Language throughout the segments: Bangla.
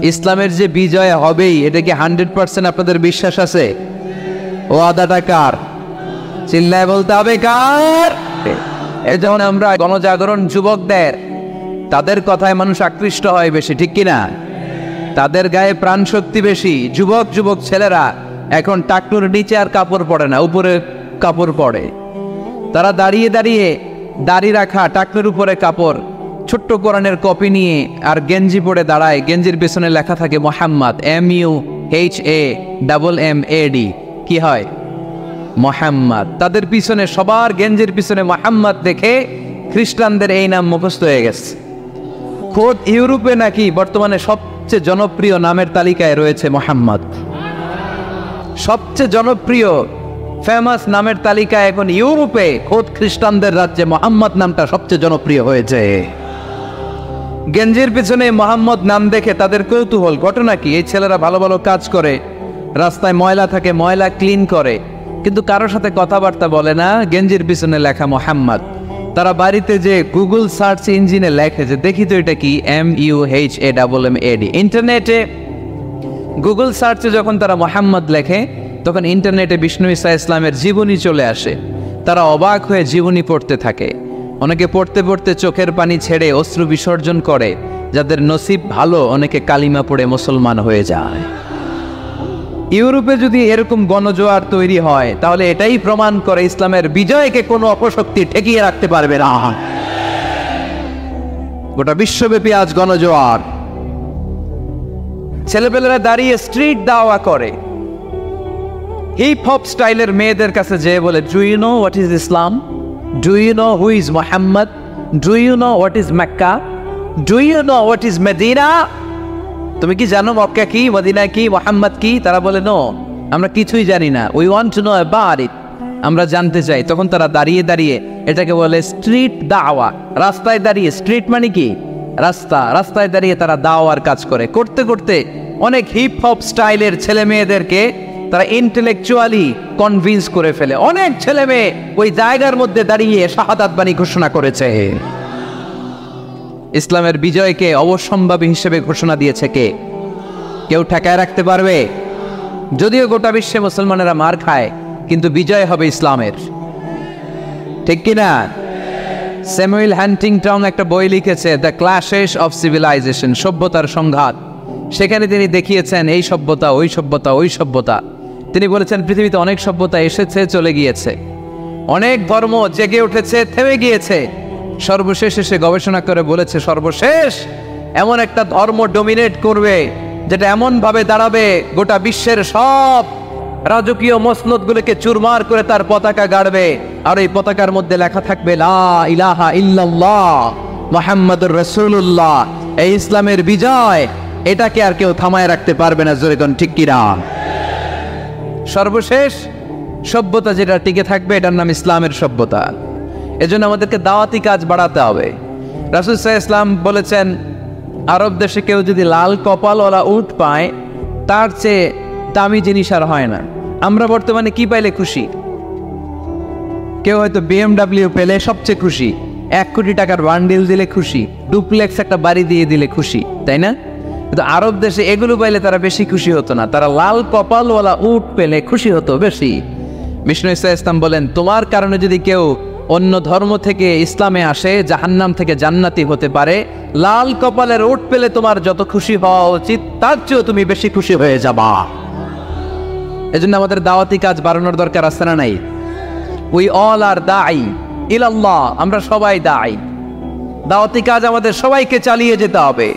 ইসলামের যে বিজয় হবেই, এটা কি 100% আপনাদের বিশ্বাস আছে? ও আদাটা কার? চিল্লায় বলতে হবে কার? এই যেমন আমরা গণজাগরণ যুবকদের, তাদের কথায় মানুষ আকৃষ্ট হয় বেশি, ঠিক কিনা? তাদের গায়ে প্রাণ শক্তি বেশি। যুবক যুবক ছেলেরা এখন টাকনুর নিচে আর কাপড় পরে না, উপরে কাপড় পরে। তারা দাঁড়িয়ে দাঁড়িয়ে দাড়ি রাখা, টাকনুর উপরে কাপড়, ছোট্ট কোরআনের কপি নিয়ে আর গেঞ্জি পরে দাঁড়ায়। গেঞ্জির পেছনে লেখা থাকে মোহাম্মদ, MUHAMMAD। কি হয়? মোহাম্মদ। তাদের পিছনে, সবার গেঞ্জির পিছনে মোহাম্মদ দেখে খ্রিস্টানদের এই নাম মুখস্থ হয়ে গেছে। খোদ ইউরোপে নাকি বর্তমানে সবচেয়ে জনপ্রিয় নামের তালিকায় রয়েছে মোহাম্মদ। সবচেয়ে জনপ্রিয় ফেমাস নামের তালিকায় এখন ইউরোপে খোদ খ্রিস্টানদের রাজ্যে মোহাম্মদ নামটা সবচেয়ে জনপ্রিয় হয়েছে। গেঞ্জির পিছনে মোহাম্মদ নাম দেখে তাদের কৌতূহল। ঘটনা কি? এই ছেলেরা ভালো ভালো কাজ করে, রাস্তায় ময়লা থাকে, ময়লা ক্লিন করে, কিন্তু কারোর সাথে কথাবার্তা বলে না। গেঞ্জির পিছনে লেখা মোহাম্মদ। তারা বাড়িতে যে গুগল সার্চ ইঞ্জিনে লেখে যে দেখি তো এটা কি, MUHAMMAD। ইন্টারনেটে গুগল সার্চে যখন তারা মোহাম্মদ লেখে, তখন ইন্টারনেটে বিষ্ণু ঈসা ইসলামের জীবনী চলে আসে। তারা অবাক হয়ে জীবনী পড়তে থাকে। অনেকে পড়তে পড়তে চোখের পানি ছেড়ে অশ্রু বিসর্জন করে। যাদের নসিব ভালো, অনেকে কালিমা পড়ে মুসলমান হয়ে যায়। ইউরোপে যদি এরকম গণজোয়ার তৈরি হয়, তাহলে এটাই প্রমাণ করে ইসলামের বিজয়কে কোনো অপশক্তি ঠেকিয়ে রাখতে পারবে না। গোটা বিশ্বব্যাপী আজ গণজোয়ার। ছেলেপেলেরা দাঁড়িয়ে স্ট্রিট দাওয়া করে, হিপ হপ স্টাইলের মেয়েদের কাছে যেয়ে বলে, do you know what is Islam? Do you know who is Mohammad? Do you know what is Mecca? Do you know what is Medina? তুমি কি জানো মক্কা কি, মদিনা কি, মোহাম্মদ কি? তারা বলে, নো, আমরা কিছুই জানি না। We want to know about it, আমরা জানতে চাই। তখন তারা দাঁড়িয়ে দাঁড়িয়ে, এটাকে বলে স্ট্রিট দাওয়া। রাস্তায় দাঁড়িয়ে, স্ট্রিট মানে কি? রাস্তা। রাস্তায় দাঁড়িয়ে তারা দাওয়ার কাজ করে। করতে করতে অনেক হিপ হপ স্টাইলের ছেলে মেয়েদেরকে তারা ইন্টেলেকচুয়ালি কনভিন্স করে ফেলে। অনেক ছেলে মেয়ে ওই জায়গার মধ্যে দাঁড়িয়ে শাহাদাত বাণী ঘোষণা করেছে। ইসলামের বিজয়কে অবশ্যম্ভাবী হিসেবে ঘোষণা দিয়েছে কে? কেউ ঠেকায় রাখতে পারবে? যদিও গোটা বিশ্বে মুসলমানেরা মার খায়, কিন্তু বিজয় হবে ইসলামের, ঠিক কিনা? স্যামুয়েল হান্টিংটন একটা বই লিখেছে, দ্য ক্ল্যাশেস অফ সিভিলাইজেশন, সভ্যতার সংঘাত। সেখানে তিনি দেখিয়েছেন এই সভ্যতা, ওই সভ্যতা, ওই সভ্যতা। তিনি বলেছেন পৃথিবীতে অনেক সভ্যতা এসেছে, চলে গিয়েছে, অনেক ধর্ম জেগে উঠেছে, থেমে গিয়েছে। সর্বশেষ এসে গবেষণা করে বলেছে, সর্বশেষ এমন একটা ধর্ম ডমিনেট করবে, যেটা এমন ভাবে দাঁড়াবে গোটা বিশ্বের সব রাজকীয় মসনদগুলোকে চুরমার করে তার পতাকা গাড়বে। আর এই পতাকার মধ্যে লেখা থাকবে, লা ইলাহা ইল্লাল্লাহ মুহাম্মাদুর রাসূলুল্লাহ। এই ইসলামের বিজয়, এটাকে আর কেউ থামায় রাখতে পারবে না। জোরে কোন ঠিক কিনা? সর্বশেষ সভ্যতা যেটা টিকে থাকবে, এটার নাম ইসলামের সভ্যতা। এজন্য আমাদেরকে দাওয়াতি কাজ বাড়াতে হবে। রাসূল সাল্লাল্লাহু আলাইহি ওয়াসাল্লাম বলেছেন, আরব দেশে কেউ যদি লাল কপালওয়ালা উট পায়, তার চেয়ে দামি জিনিস আর হয় না। আমরা বর্তমানে কি পাইলে খুশি? কেউ হয়তো BMW পেলে সবচেয়ে খুশি, 1 কোটি টাকার বান্ডিল দিলে খুশি, ডুপ্লেক্স একটা বাড়ি দিয়ে দিলে খুশি, তাই না? কিন্তু আরব দেশে এগুলো পাইলে তারা বেশি খুশি হতো না, তারা লাল কপালওয়ালা উট পেলে খুশি হতো বেশি। বিষ্ণু ঈসা ইসলাম বলেন, তোমার কারণে যদি কেউ অন্য ধর্ম থেকে ইসলামে আসে, জাহান্নাম থেকে জান্নাতি হতে পারে। লাল কপালের উট পেলে তোমার যত খুশি হওয়া উচিত, তার চেয়েও তুমি বেশি খুশি হয়ে যাবা। এজন্য আমাদের দাওয়াতি কাজ বাড়ানোর দরকার আছে না নাই? উই অল আর দাঈ ইলাল্লাহ, আমরা সবাই দাঈ। দাওয়াতি কাজ আমাদের সবাইকে চালিয়ে যেতে হবে।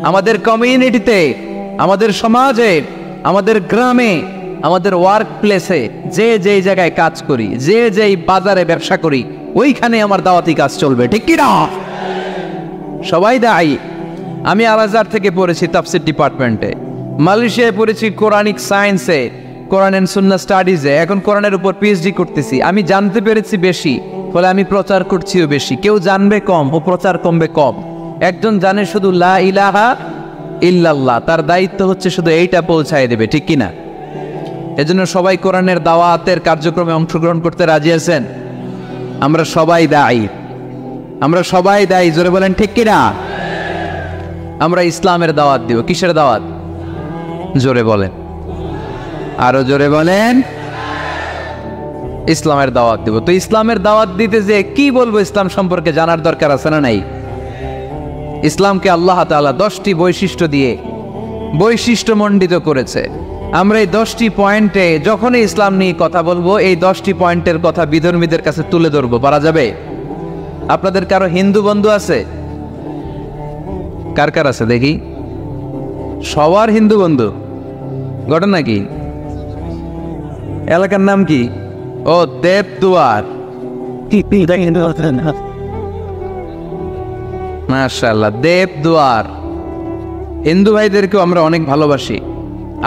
আমাদের কমিউনিটিতে, আমাদের সমাজে, আমাদের গ্রামে, আমাদের ওয়ার্ক প্লেসে, যে যেই জায়গায় কাজ করি, যে যেই বাজারে ব্যবসা করি, ওইখানে আমার দাওয়াতি কাজ চলবে, ঠিক কি না? সবাই দায়ী। আমি আল আজহার থেকে পড়েছি তাফসীর ডিপার্টমেন্টে, মালয়েশিয়ায় পড়েছি কোরআনিক সায়েন্সে, কোরআন এন্ড সুন্নাহ স্টাডিজে, এখন কোরআনের উপর পিএইচডি করতেছি। আমি জানতে পেরেছি বেশি, ফলে আমি প্রচার করছিও বেশি। কেউ জানবে কম, ও প্রচার কমবে কম। একজন জানে শুধু লা ইলাহা ইল্লাল্লাহ, তার দায়িত্ব হচ্ছে শুধু এইটা পৌঁছায় দেবে, ঠিক কিনা? এজন্য সবাই কোরআনের দাওয়াতের কার্যক্রমে অংশগ্রহণ করতে রাজি আছেন? আমরা সবাই দায়ী, আমরা সবাই দায়ী। জোরে বলেন ঠিক কিনা? আমরা ইসলামের দাওয়াত দিব। কিসের দাওয়াত? জোরে বলেন, আরো জোরে বলেন। ইসলামের দাওয়াত দিব। তো ইসলামের দাওয়াত দিতে যে কি বলবো ইসলাম সম্পর্কে জানার দরকার আছে না নাই? ইসলামকে আল্লাহ তাআলা 10টি বৈশিষ্ট্য দিয়ে বৈশিষ্ট্যমণ্ডিত করেছে। আমরা এই 10টি পয়েন্টে যখনই ইসলাম নিয়ে কথা বলবো, এই 10টি পয়েন্টের কথা বিধর্মীদের কাছে তুলে ধরবো। পারা যাবে? আপনাদের কারো হিন্দু বন্ধু আছে? কার কার আছে দেখি? সবার হিন্দু বন্ধু। ঘটনা কি? এলাকার নাম কি? ও, দেবদুয়ার। মাশাআল্লাহ, দেবদুয়ার। হিন্দু ভাইদেরকেও আমরা অনেক ভালোবাসি।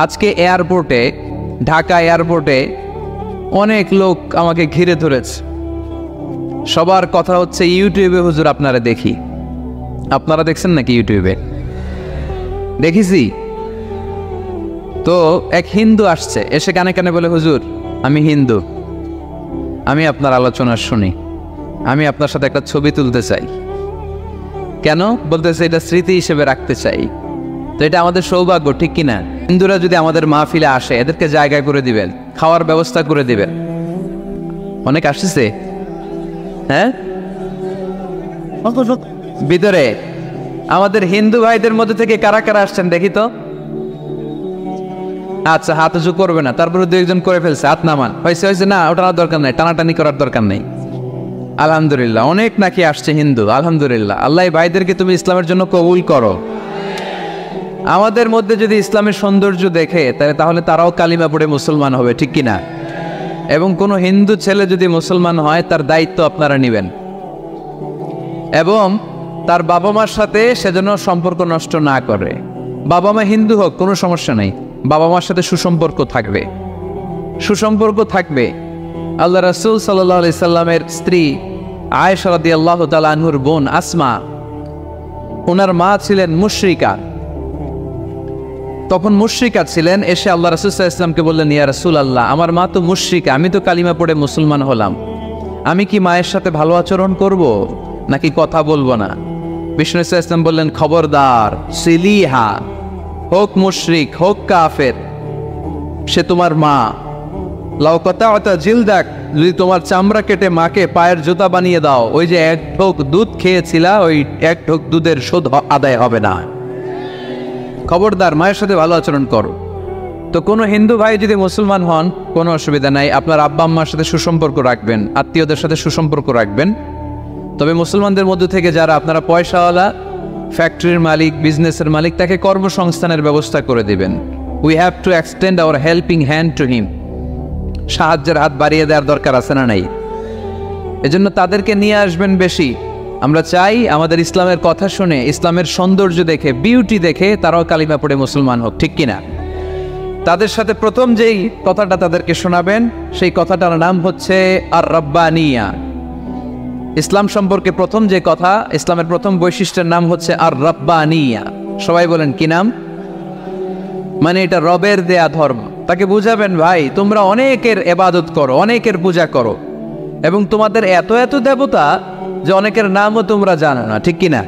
আজকে এয়ারপোর্টে, ঢাকা এয়ারপোর্টে অনেক লোক আমাকে ঘিরে ধরেছে। সবার কথা হচ্ছে ইউটিউবে হুজুর আপনারা দেখি। আপনারা দেখছেন নাকি ইউটিউবে? দেখেছি তো। এক হিন্দু আসছে, এসে কানে কানে বলে, হুজুর আমি হিন্দু, আমি আপনার আলোচনা শুনি, আমি আপনার সাথে একটা ছবি তুলতে চাই। কেন? বলতেছে এটা স্মৃতি হিসেবে রাখতে চাই। তো এটা আমাদের সৌভাগ্য, ঠিক কিনা? হিন্দুরা যদি আমাদের মাহফিলে আসে, এদেরকে জায়গায় করে দিবেন, খাওয়ার ব্যবস্থা করে দিবেন। অনেক আসছে, হ্যাঁ, ভিতরে। আমাদের হিন্দু ভাইদের মধ্যে থেকে কারা কারা আসছেন দেখি তো। আচ্ছা, হাত উঁচু করবে না, তারপরে 2-1 করে ফেলছে, হাত নামান। হয়েছে হয়েছে, না ওটা দরকার নেই, টানাটানি করার দরকার নেই। আলহামদুলিল্লাহ, অনেক নাকি আসছে হিন্দু। আলহামদুলিল্লাহ, আল্লাহ ভাইদেরকে তুমি ইসলামের জন্য কবুল করো। আমাদের মধ্যে যদি ইসলামের সৌন্দর্য দেখে, তাহলে তারাও কালিমা পড়ে মুসলমান হবে, ঠিক কিনা? এবং কোনো হিন্দু ছেলে যদি মুসলমান হয়, তার দায়িত্ব আপনারা নেবেন, এবং তার বাবা মার সাথে সেজন্য সম্পর্ক নষ্ট না করে। বাবা মা হিন্দু হোক, কোনো সমস্যা নেই, বাবা মার সাথে সুসম্পর্ক থাকবে, সুসম্পর্ক থাকবে। আল্লাহ রাসূল সাল্লাল্লাহু আলাইহি সাল্লামের স্ত্রী আয়েশা রাদিয়াল্লাহু তাআলা আনহুর বোন আসমা, ওনার মা ছিলেন মুশরিকা। তখন মুশরিকা ছিলেন। এসে আল্লাহ রাসূল সাল্লাল্লাহু আলাইহি ওয়াসাল্লামকে বললেন, ইয়া রাসূলুল্লাহ, আমার মা তো মুশরিকা, আমি তো কালিমা পড়ে মুসলমান হলাম, আমি কি মায়ের সাথে ভালো আচরণ করব নাকি কথা বলবো না? বিষ্ণু সাল্লাল্লাহু আলাইহি ওয়াসাল্লাম বললেন, খবরদার, সিলিহা, হোক মুশরিক হোক কাফের, সে তোমার মা। লাউ কাতা'তা জিলদাক, যদি তোমার চামড়া কেটে মাকে পায়ের জুতা বানিয়ে দাও, ওই যে 1 ঢোক দুধ খেয়েছিলা, ওই 1 ঢোক দুধের শোধ আদায় হবে না। খবরদার, মায়ের সাথে ভালো আচরণ করো। তো কোনো হিন্দু ভাই যদি মুসলমান হন, কোনো অসুবিধা নাই, আপনার আব্বা আম্মার সাথে সুসম্পর্ক রাখবেন, আত্মীয়দের সাথে সুসম্পর্ক রাখবেন। তবে মুসলমানদের মধ্যে থেকে যারা আপনারা পয়সাওয়ালা, ফ্যাক্টরির মালিক, বিজনেসের মালিক, তাকে কর্মসংস্থানের ব্যবস্থা করে দিবেন। We have to extend hour helping hand to him. সাহায্যের হাত বাড়িয়ে দেওয়ার দরকার আছে না নাই? এজন্য তাদেরকে নিয়ে আসবেন বেশি। আমরা চাই আমাদের ইসলামের কথা শুনে, ইসলামের সৌন্দর্য দেখে, বিউটি দেখে তারাও কালিমা পড়ে মুসলমান হোক, ঠিক কিনা? তাদের সাথে প্রথম যেই কথাটা তাদেরকে শোনাবেন, সেই কথাটার নাম হচ্ছে আর রাব্বানিয়া। ইসলাম সম্পর্কে প্রথম যে কথা, ইসলামের প্রথম বৈশিষ্ট্যের নাম হচ্ছে আর রাব্বানিয়া। সবাই বলেন কি নাম? মানে এটা রবের দেয়া ধর্ম। তাকে বুঝাবেন, ভাই তোমরা অনেকের ইবাদত করো, অনেকের পূজা করো, এবং তোমাদের এত এত দেবতা যে অনেকের নামও তোমরা জানো না, ঠিক কিনা?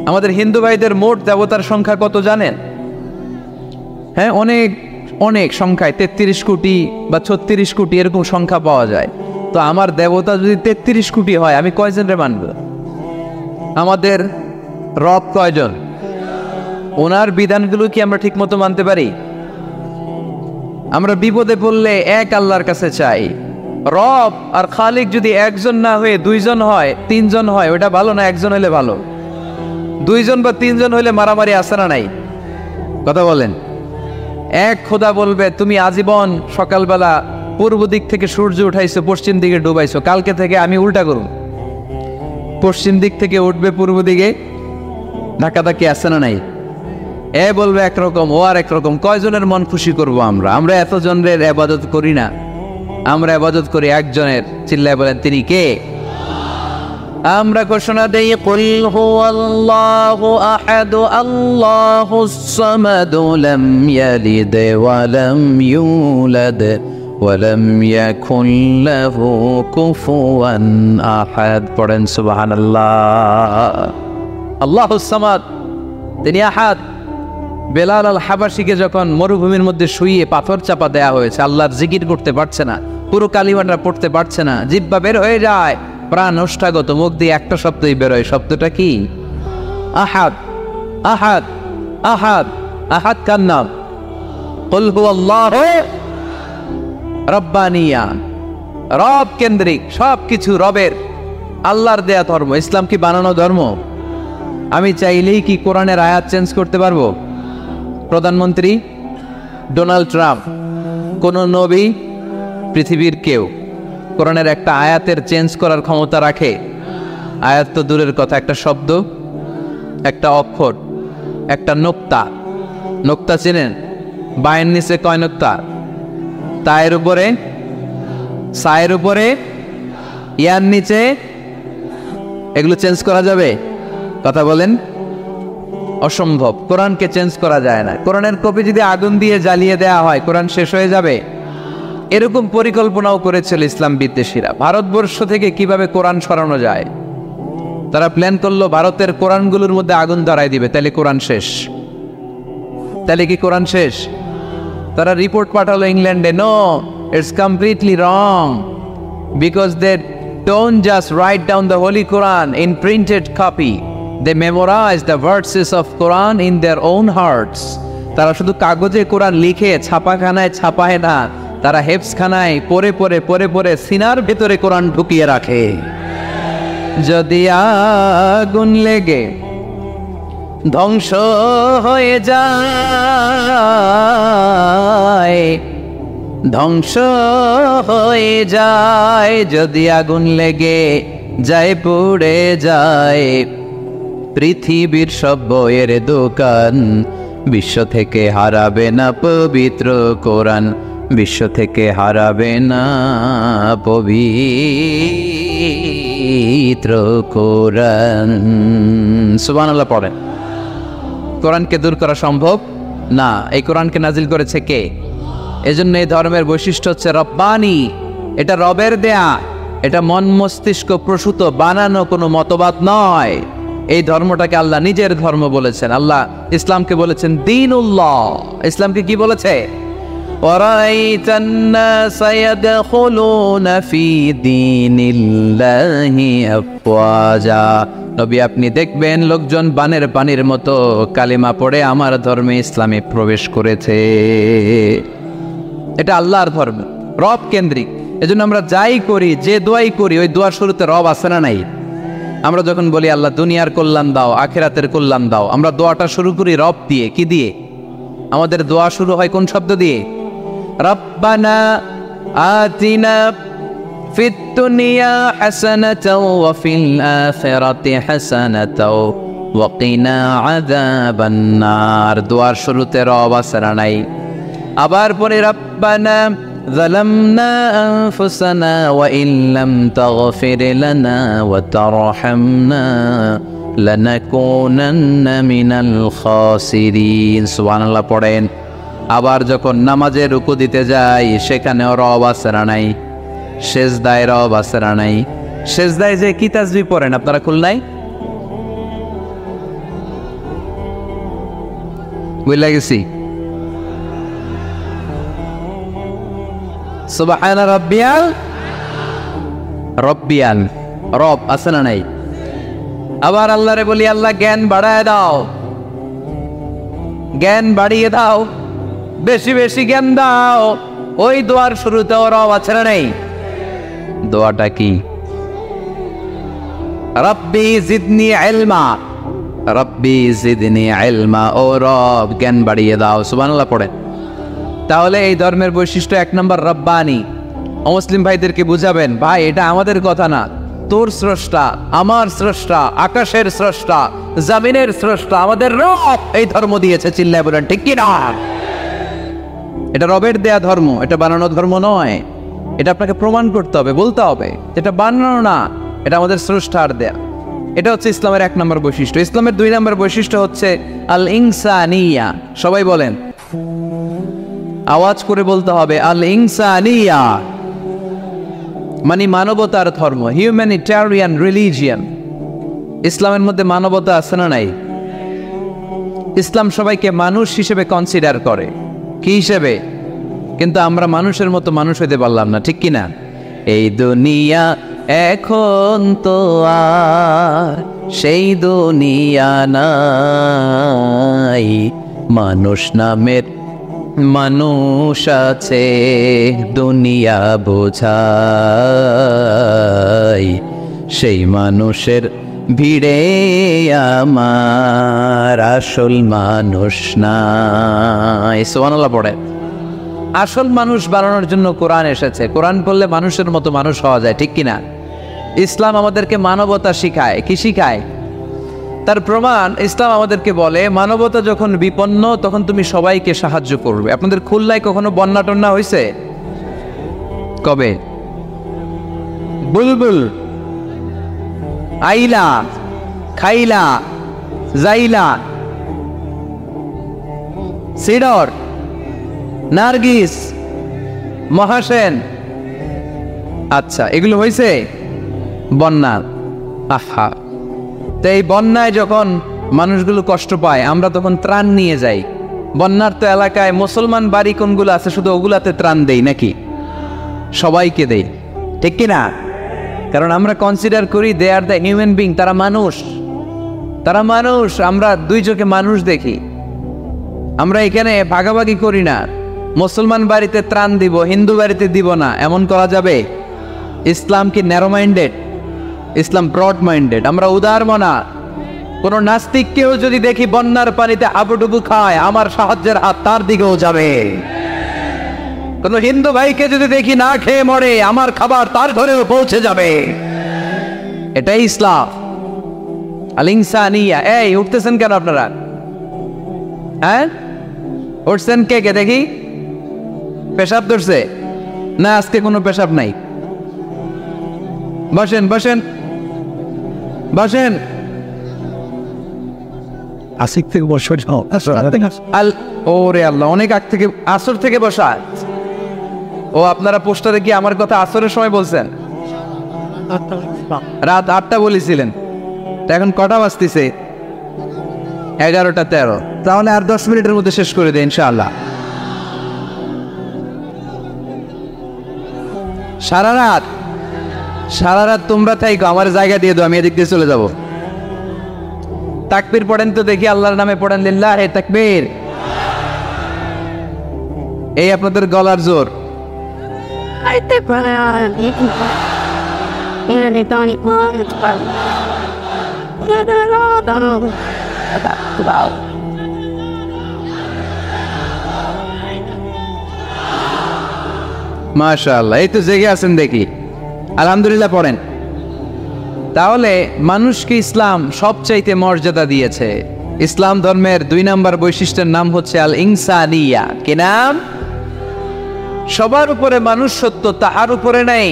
আমাদের হিন্দু ভাইদের মোট দেবতার সংখ্যা কত জানেন? হ্যাঁ, অনেক অনেক সংখ্যায়, 33 কোটি বা 36 কোটি এরকম সংখ্যা পাওয়া যায়। তো আমার দেবতা যদি 33 কোটি হয়, আমি কয়জনরে মানব? আমাদের রব কয়জন? ওনার বিধানগুলো কি আমরা ঠিক মতো মানতে পারি? আমরা বিপদে পড়লে এক আল্লাহর কাছে চাই। রব আর খালিক যদি একজন না হয়ে 2 জন হয়, 3 জন হয়, ওটা ভালো না একজন হলে ভালো? 2 জন বা 3 জন হইলে মারামারি আসে না নাই? কথা বলেন। এক খোদা বলবে, তুমি আজীবন সকালবেলা পূর্ব দিক থেকে সূর্য উঠাইছো, পশ্চিম দিকে ডুবাইছো, কালকে থেকে আমি উল্টা করব, পশ্চিম দিক থেকে উঠবে পূর্ব দিকে, ধাক্কাধাক্কি আসে না নাই? এ বলবে একরকম, ও আর একরকম। কয়জনের মন খুশি করব আমরা? আমরা এতজনের ইবাদত করি না, আমরা ইবাদত করি একজনের। চিল্লায় বলেন, তিনি কে? আমরা ঘোষণা দেই, কুল হুয়াল্লাহু আহাদ আল্লাহুস সামাদ লাম ইয়ালিদ ওয়া লাম ইউলাদ ওয়া লাম ইয়াকুল লাহু কুফুয়ান আহাদ। পড়েন সুবহানাল্লাহ। আল্লাহুস সামাদ, তিনি আহাদ। বেলাল আল হাবাসিকে যখন মরুভূমির মধ্যে শুইয়ে পাথর চাপা দেয়া হয়েছে, আল্লাহর জিকির করতে পারছে না, পুরো কালিমাটা পড়তে পারছে না, জিহ্বা বের হয়ে যায়, প্রাণ ওষ্ঠাগত, মুখ দিয়ে একটা শব্দই বেরোয়। শব্দটা কি? আহাদ। আহাদ আহাদ আহাদ কার নাম? কুল হুয়াল্লাহু রাব্বানিয়া, রব কেন্দ্রিক, সব কিছু রবের, আল্লাহর দেয়া ধর্ম। ইসলাম কি বানানো ধর্ম? আমি চাইলেই কি কোরআনের আয়াত চেঞ্জ করতে পারবো? প্রধানমন্ত্রী ডোনাল্ড ট্রাম্প, কোন নবী, পৃথিবীর কেউ কোরআনের একটা আয়াতের চেঞ্জ করার ক্ষমতা রাখে? আয়াত তো দূরের কথা, একটা শব্দ, একটা অক্ষর, একটা নোক্তা। নোক্তা চেনেন? বায়ের নিচে কয় নোক্তা? তায়ের উপরে, সায়ের উপরে, ইয়ার নিচে। এগুলো চেঞ্জ করা যাবে? কথা বলেন। অসম্ভব। কোরআনকে চেঞ্জ করা যায় না। কোরআনের কপি যদি আগুন দিয়ে জ্বালিয়ে দেওয়া হয়, কোরআন শেষ হয়ে যাবে। এরকম পরিকল্পনাও করেছিল ইসলাম বিদ্বেষীরা, ভারতবর্ষ থেকে কিভাবে কোরআন সরানো যায়। তারা প্ল্যান করলো ভারতের কোরআনগুলোর মধ্যে আগুন ধরায় দিবে, তাহলে কোরআন শেষ। তাহলে কি কোরআন শেষ? তারা রিপোর্ট পাঠালো ইংল্যান্ডে, no, it's completely wrong, because they don't just write down the Holy Quran in printed copy, they memorize the verses of Quran in their own hearts. তারা শুধু কাগজে কোরআন লিখে ছাপাখানায় ছাপায় না, তারা হেফজখানায় পড়ে পড়ে পড়ে পড়ে সিনার ভেতরে কোরআন ঢুকিয়ে রাখে। যদি আগুন লেগে ধ্বংস হয়ে যায়, ধ্বংস হয়ে যায়, যদি আগুন লেগে যায় পুড়ে যায় পৃথিবীর সব বইয়ের দোকান, বিশ্ব থেকে হারাবে না পবিত্র কোরআন, বিশ্ব থেকে হারাবে না পবিত্র কোরআন। সুবহানাল্লাহ পড়েন। কোরআনকে দূর করা সম্ভব না। এই কোরআনকে নাজিল করেছে কে? এজন্য এই ধর্মের বৈশিষ্ট্য হচ্ছে রব্বানি। এটা রবের দেয়া, এটা মন মস্তিষ্ক প্রসূত বানানো কোনো মতবাদ নয়। এই ধর্মটাকে আল্লাহ নিজের ধর্ম বলেছেন। আল্লাহ ইসলামকে বলেছেন দীনুল্লাহ। ইসলামকে কি বলেছে? ওয়ারাইতান নাসা ইয়াদখুলুনা ফি দীনিল্লাহি আফওয়াজা। নবী আপনি দেখবেন লোকজন বানের পানির মতো কালিমা পড়ে আমার ধর্মে ইসলামে প্রবেশ করেছে। এটা আল্লাহর ধর্ম, রব কেন্দ্রিক। এজন্য আমরা যাই করি, যে দোয়াই করি, ওই দোয়ার শুরুতে রব আছে না নাই? আমরা যখন বলি আল্লাহ দুনিয়ার কল্যাণ দাও, আখিরাতের কল্যাণ দাও, আমরা দোয়াটা শুরু করি রব দিয়ে। কি দিয়ে? আমাদের দোয়া শুরু হয় কোন শব্দ দিয়ে? রব্বানা আতিনা ফিদ দুনিয়া হাসানাতাও ওয়া ফিল আখিরাতি হাসানাতাও ওয়া কিনা আযাবান নার। দোয়ার শুরুতে রব আছে না নাই? আবার পরে রব্বানা যালামনা আনফুসানা ওয়া ইল্লাম তাগফির লানা ওয়া তারহামনা লানাকুনান্না মিনাল খাসিরিন। সুবহানাল্লাহ পড়েন। আবার যখন নামাজে রুকু দিতে যাই, সেখানেও রব আছে না নাই? সেজদায় রব আছে না নাই? সেজদায় যে কি তাসবিহ পড়েন আপনারা খুলনায়? বুঝলা গেছি। সুবহানা রাব্বিয়াল, রব্বিয়াল, রব আছে না নাই? আবার আল্লাহরে বলি আল্লাহ জ্ঞান বাড়ায় দাও, জ্ঞান বাড়িয়ে দাও, বেশি বেশি জ্ঞান দাও। ওই দোয়ার শুরুতেও রব আছে না নাই? দোয়াটা কি? রব্বি জিদনি ইলমা, রব্বি জিদনি ইলমা। ও রব জ্ঞান বাড়িয়ে দাও। সুবহানাল্লাহ পড়েন। তাহলে এই ধর্মের বৈশিষ্ট্য এক নম্বর রব্বানি। অমুসলিম ভাইদেরকে বুঝাবেন, ভাই এটা আমাদের কথা না, তোর স্রষ্টা, আমার স্রষ্টা, আকাশের স্রষ্টা, জমিনের স্রষ্টা, আমাদের রব এই ধর্ম দিয়েছে। চিল্লায় বলেন ঠিক কি না? এটা রবের দেয়া ধর্ম, এটা বানানো ধর্ম নয়। এটা আপনাকে প্রমাণ করতে হবে, বলতে হবে এটা বানানো না, এটা আমাদের স্রষ্টার দেয়া। এটা হচ্ছে ইসলামের এক নম্বর বৈশিষ্ট্য। ইসলামের দুই নম্বর বৈশিষ্ট্য হচ্ছে আল ইনসানিয়া। সবাই বলেন, আওয়াজ করে বলতে হবে আল ইনসানিয়া, মানে মানবতার ধর্ম, হিউম্যানিটেরিয়ান রিলিজিয়ান। ইসলামের মধ্যে মানবতা আছে না নাই? ইসলাম সবাইকে মানুষ হিসেবে কনসিডার করে, কি হিসেবে? কিন্তু আমরা মানুষের মতো মানুষ হতে পারলাম না, ঠিক কিনা? এই দুনিয়া এখন তো আর সেই দুনিয়া নাই, মানুষ নামের মানুষ আছে দুনিয়া বোঝাই, সেই মানুষের ভিড়ে আমার আসল মানুষ নাই। সুবহানাল্লাহ পড়ে। আসল মানুষ বানানোর জন্য কোরআন এসেছে। কোরআন পড়লে মানুষের মতো মানুষ হওয়া যায়, ঠিক কিনা? ইসলাম আমাদেরকে মানবতা শিখায়। কি শিখায়? তার প্রমাণ ইসলাম আমাদেরকে বলে মানবতা যখন বিপন্ন তখন তুমি সবাইকে সাহায্য করবে। আপনাদের খুলনায় কখনো বন্যা টন্যা হয়েছে? কবে? বুলবুল, আইলা, খাইলা, জাইলা, সিডর, নার্গিস, মহাসেন, আচ্ছা এগুলো হয়েছে বন্যা। আহা, তো এই বন্যায় যখন মানুষগুলো কষ্ট পায় আমরা তখন ত্রাণ নিয়ে যাই। বন্যার তো এলাকায় মুসলমান বাড়ি কোনগুলো আছে শুধু ওগুলাতে ত্রাণ দেই নাকি? সবাইকে দেই, ঠিক কিনা? কারণ আমরা কনসিডার করি দে আর দ্য হিউম্যান বিং, তারা মানুষ, তারা মানুষ। আমরা দুই চোখে মানুষ দেখি। আমরা এখানে ভাগাভাগি করি না, মুসলমান বাড়িতে ত্রাণ দিব, হিন্দু বাড়িতে দিব না, এমন করা যাবে? ইসলাম কি ন্যারো মাইন্ডেড? ইসলাম ব্রড মাইন্ডেড। আমরা উদার মনা। কোন নাস্তিককেও যদি দেখি বন্যার পানিতে হাবুডুবু খায়, আমার সাহায্যের হাত তার দিকেও যাবে। কোন হিন্দু ভাইকে যদি দেখি না খেয়ে মরে, আমার খাবার তার ঘরেও পৌঁছে যাবে। এটাই ইসলাম। আল ইনসানিয়া। এই উঠতেছেন কেন আপনারা? হ্যাঁ উঠছেন কে কে দেখি? পেশাব ধরছে না? আজকে কোনো পেশাব নাই। বসেন বসেন বসেন। আসিক থেকে বসে ওরে আল্লাহ, অনেক আগ থেকে, আসর থেকে বসা। ও আপনারা পোস্টারে কি আমার কথা আসরের সময় বলছেন? রাত 8টা বলেছিলেন, এখন কটা বাজতেছে? 11:13। তাহলে আর 10 মিনিটের মধ্যে শেষ করে দেয় ইনশাআল্লাহ। সারা রাত তোমরা থাইকো, আমার জায়গা দিয়ে দাও, আমি এদিক দিয়ে চলে যাব। তাকবীর পড়েন তো দেখি, আল্লাহর নামে পড়েন, লিল্লাহে তাকবীর। এই আপনাদের গলার জোর। মাশাআল্লাহ, এই তো জেগে আছেন দেখি, আলহামদুলিল্লাহ পড়েন। তাহলে মানুষকে ইসলাম সবচাইতে মর্যাদা দিয়েছে। ইসলাম ধর্মের 2 নম্বর বৈশিষ্ট্যের নাম হচ্ছে আল ইনসানিয়া। কি নাম? সবার উপরে মানুষ সত্য, তাহার উপরে নাই।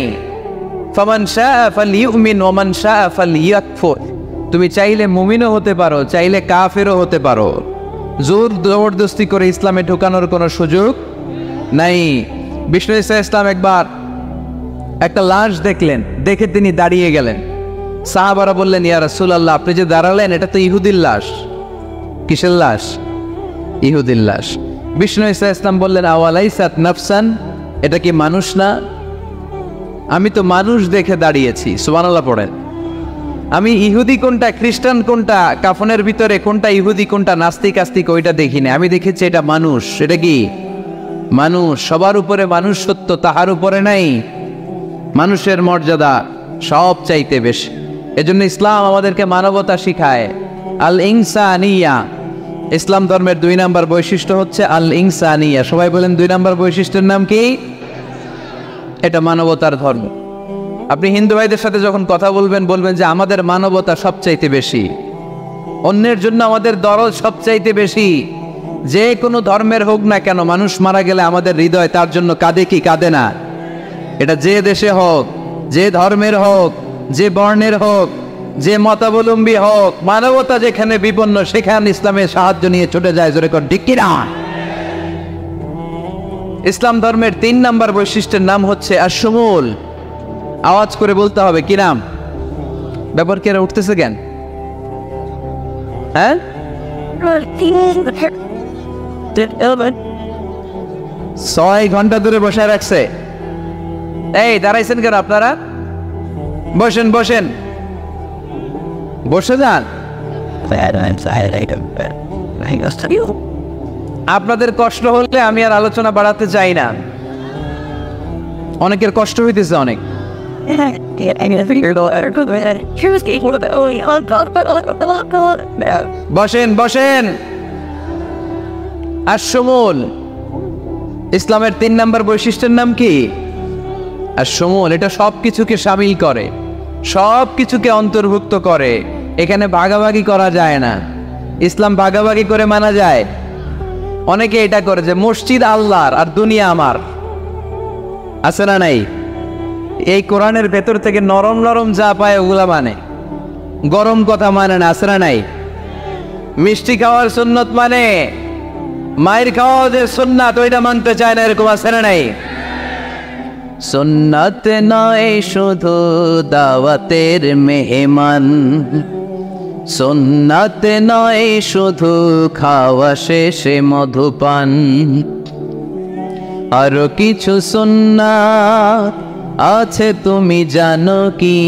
ফামান শাআ ফালইউমিন ওয়া মান শাআ ফালইয়াকফুর। তুমি চাইলে মুমিনও হতে পারো, চাইলে কাফেরও হতে পারো। জোর জবরদস্তি করে ইসলামে ঢোকানোর কোনো সুযোগ নাই। বিষ্ণু ঈসা ইসলাম একবার একটা লাশ দেখলেন, দেখে তিনি দাঁড়িয়ে গেলেন। সাহাবারা বললেন, ইয়া রাসূলুল্লাহ, আপনি যে দাঁড়ালেন এটা তো ইহুদির লাশ। কিসের লাশ? ইহুদির লাশ। বিষ্ণু ঈসা ইসলাম বললেন, আওয়ালাইসাত নাফসান, এটা কি মানুষ না? আমি তো মানুষ দেখে দাঁড়িয়েছি। সুবহানাল্লাহ পড়েন। আমি ইহুদি কোনটা, খ্রিস্টান কোনটা, কাফনের ভিতরে কোনটা ইহুদি কোনটা নাস্তিক আস্তিক ওইটা দেখিনি, আমি দেখেছি এটা মানুষ। এটা কি মানুষ? সবার উপরে মানুষ সত্য, তাহার উপরে নাই। মানুষের মর্যাদা সব চাইতে বেশি। এজন্য ইসলাম আমাদেরকে মানবতা শিখায়। আল ইনসানিয়া। ইসলাম ধর্মের 2 নম্বর বৈশিষ্ট্য হচ্ছে আল ইনসানিয়া। সবাই বলেন 2 নম্বর বৈশিষ্ট্যের নাম কি? এটা মানবতার ধর্ম। আপনি হিন্দু ভাইদের সাথে যখন কথা বলবেন, বলবেন যে আমাদের মানবতা সবচাইতে বেশি, অন্যের জন্য আমাদের দরদ সবচাইতে বেশি। যে কোনো ধর্মের হোক না কেন, মানুষ মারা গেলে আমাদের হৃদয় তার জন্য কাঁদে কি কাঁদে না? এটা যে দেশে হোক, যে ধর্মের হোক, যে বর্ণের হোক, যে মতাবলম্বী হোক, মানবতা যেখানে বিপন্ন সেখানে ইসলামের সাহায্য নিয়ে ছুটে যায়। জোরে কর ঠিক কিনা? ইসলাম ধর্মের 3 নম্বর বৈশিষ্ট্যের নাম হচ্ছে আশ-শুমুল। আওয়াজ করে বলতে হবে, কি নাম? ব্যাপার কি উঠতেছে কেন? হ্যাঁ ছয় ঘন্টা ধরে বসে রাখছে। এই দাঁড়াইছেন কেন আপনারা? বসেন বসেন, বসে যান। আপনাদের কষ্ট হলে আমি আর আলোচনা বাড়াতে চাই না। অনেকের কষ্ট হইতেছে অনেক। বসেন বসেন। আশ-শুমুল, ইসলামের 3 নম্বর বৈশিষ্ট্যের নাম কি? আশ-শুমুল। এটা সব কিছুকে শামিল করে, সব কিছুকে অন্তর্ভুক্ত করে। এখানে ভাগাভাগি করা যায় না। ইসলাম ভাগাভাগি করে মানা যায়? অনেকে এটা করে যে মসজিদ আল্লাহর আর দুনিয়া আমার, আছে না নাই? এই কোরআনের ভেতর থেকে নরম নরম যা পায় ওগুলা মানে, গরম কথা মানে না, আছে না নাই? মিষ্টি খাওয়ার সুন্নত মানে, মায়ের খাওয়া যে সুন্নাত ওইটা মানতে চায় না, এরকম আছে না নাই? সুন্নাত নয় শুধু দাওয়াতের মেহমান, সুন্নাত নয় শুধু খাওয়া শেষে মধুপান, আরো কিছু সুন্নাত আছে তুমি জানো কি?